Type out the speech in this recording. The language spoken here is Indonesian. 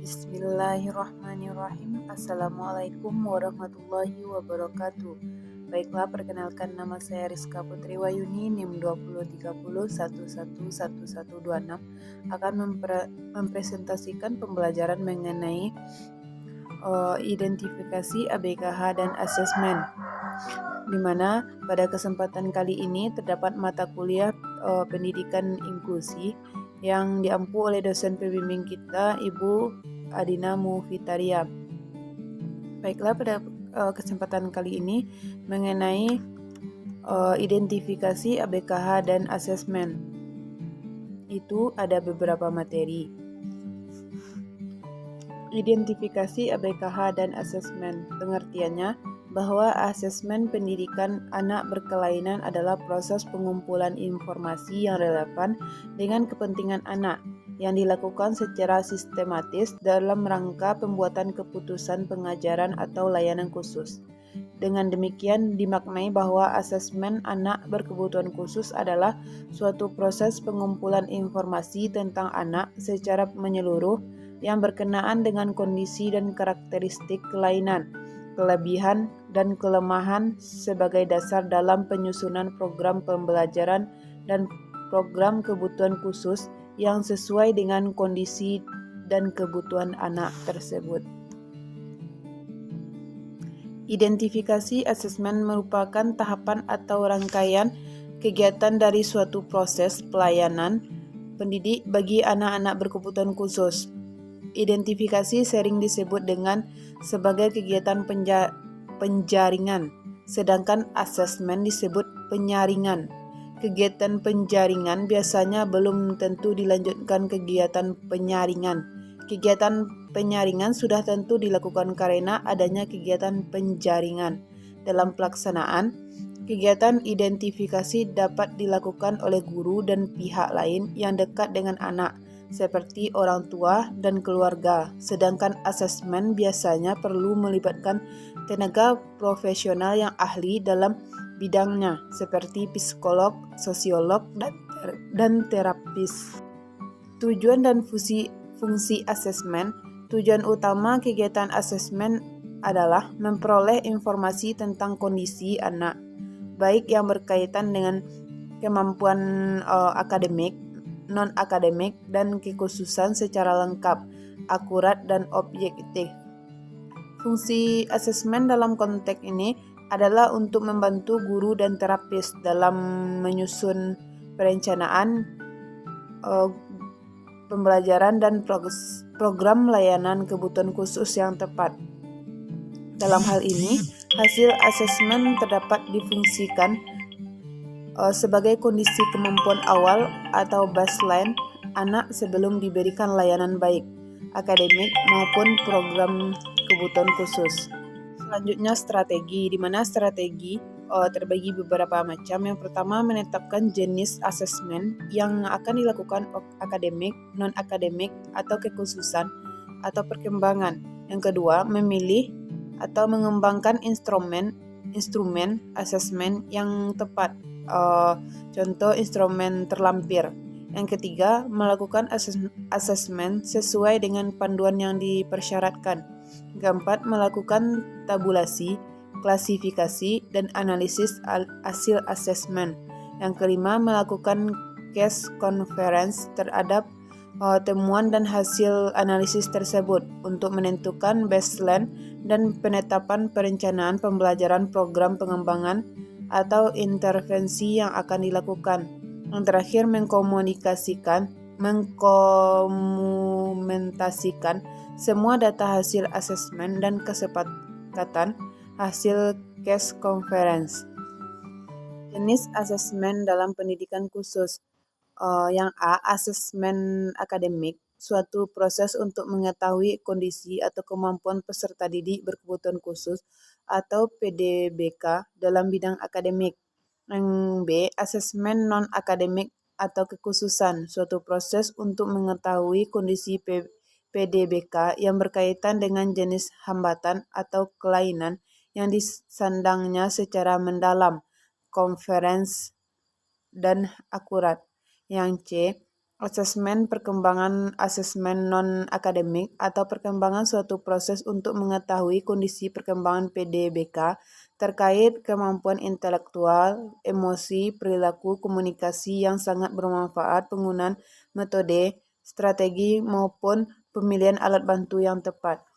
Bismillahirrahmanirrahim. Assalamualaikum warahmatullahi wabarakatuh. Baiklah, perkenalkan, nama saya Rizka Putri Wayuni, NIM 2030111126, akan mempresentasikan pembelajaran mengenai identifikasi ABKH dan asesmen, di mana pada kesempatan kali ini terdapat mata kuliah pendidikan inklusi yang diampu oleh dosen pembimbing kita, Ibu Adina Mufitaria. Baiklah, pada kesempatan kali ini mengenai identifikasi ABKH dan asesmen. Itu ada beberapa materi. Identifikasi ABKH dan asesmen, pengertiannya bahwa asesmen pendidikan anak berkelainan adalah proses pengumpulan informasi yang relevan dengan kepentingan anak yang dilakukan secara sistematis dalam rangka pembuatan keputusan pengajaran atau layanan khusus. Dengan demikian, dimaknai bahwa asesmen anak berkebutuhan khusus adalah suatu proses pengumpulan informasi tentang anak secara menyeluruh yang berkenaan dengan kondisi dan karakteristik kelainan, kelebihan, dan kelemahan sebagai dasar dalam penyusunan program pembelajaran dan program kebutuhan khusus yang sesuai dengan kondisi dan kebutuhan anak tersebut. Identifikasi asesmen merupakan tahapan atau rangkaian kegiatan dari suatu proses pelayanan pendidik bagi anak-anak berkebutuhan khusus. Identifikasi sering disebut dengan sebagai kegiatan penjaringan, sedangkan asesmen disebut penyaringan. Kegiatan penjaringan biasanya belum tentu dilanjutkan kegiatan penyaringan. Kegiatan penyaringan sudah tentu dilakukan karena adanya kegiatan penjaringan. Dalam pelaksanaan, kegiatan identifikasi dapat dilakukan oleh guru dan pihak lain yang dekat dengan anak, seperti orang tua dan keluarga, sedangkan asesmen biasanya perlu melibatkan tenaga profesional yang ahli dalam bidangnya, seperti psikolog, sosiolog, dan terapis. Tujuan dan fungsi asesmen. Tujuan utama kegiatan asesmen adalah memperoleh informasi tentang kondisi anak, baik yang berkaitan dengan kemampuan akademik, non-akademik, dan kekhususan secara lengkap, akurat, dan objektif. Fungsi asesmen dalam konteks ini adalah untuk membantu guru dan terapis dalam menyusun perencanaan pembelajaran dan program layanan kebutuhan khusus yang tepat. Dalam hal ini, hasil asesmen terdapat difungsikan sebagai kondisi kemampuan awal atau baseline anak sebelum diberikan layanan baik akademik maupun program kebutuhan khusus. Selanjutnya, strategi, di mana strategi terbagi beberapa macam. Yang pertama, menetapkan jenis asesmen yang akan dilakukan akademik, non-akademik, atau kekhususan atau perkembangan. Yang kedua, memilih atau mengembangkan instrumen asesmen yang tepat. Contoh instrumen terlampir. Yang ketiga, melakukan asesmen sesuai dengan panduan yang dipersyaratkan. Keempat, melakukan tabulasi, klasifikasi, dan analisis hasil asesmen. Yang kelima, melakukan case conference terhadap temuan dan hasil analisis tersebut untuk menentukan baseline dan penetapan perencanaan pembelajaran program pengembangan atau intervensi yang akan dilakukan. Yang terakhir, mengkomunikasikan semua data hasil asesmen dan kesepakatan hasil case conference. Jenis asesmen dalam pendidikan khusus. Yang A, asesmen akademik, suatu proses untuk mengetahui kondisi atau kemampuan peserta didik berkebutuhan khusus atau PDBK dalam bidang akademik. Yang B, asesmen non-akademik atau kekhususan, suatu proses untuk mengetahui kondisi PDBK yang berkaitan dengan jenis hambatan atau kelainan yang disandangnya secara mendalam, konferensi, dan akurat. Yang C, Asesmen perkembangan asesmen non-akademik atau perkembangan suatu proses untuk mengetahui kondisi perkembangan PDBK terkait kemampuan intelektual, emosi, perilaku, komunikasi yang sangat bermanfaat, penggunaan metode, strategi maupun pemilihan alat bantu yang tepat.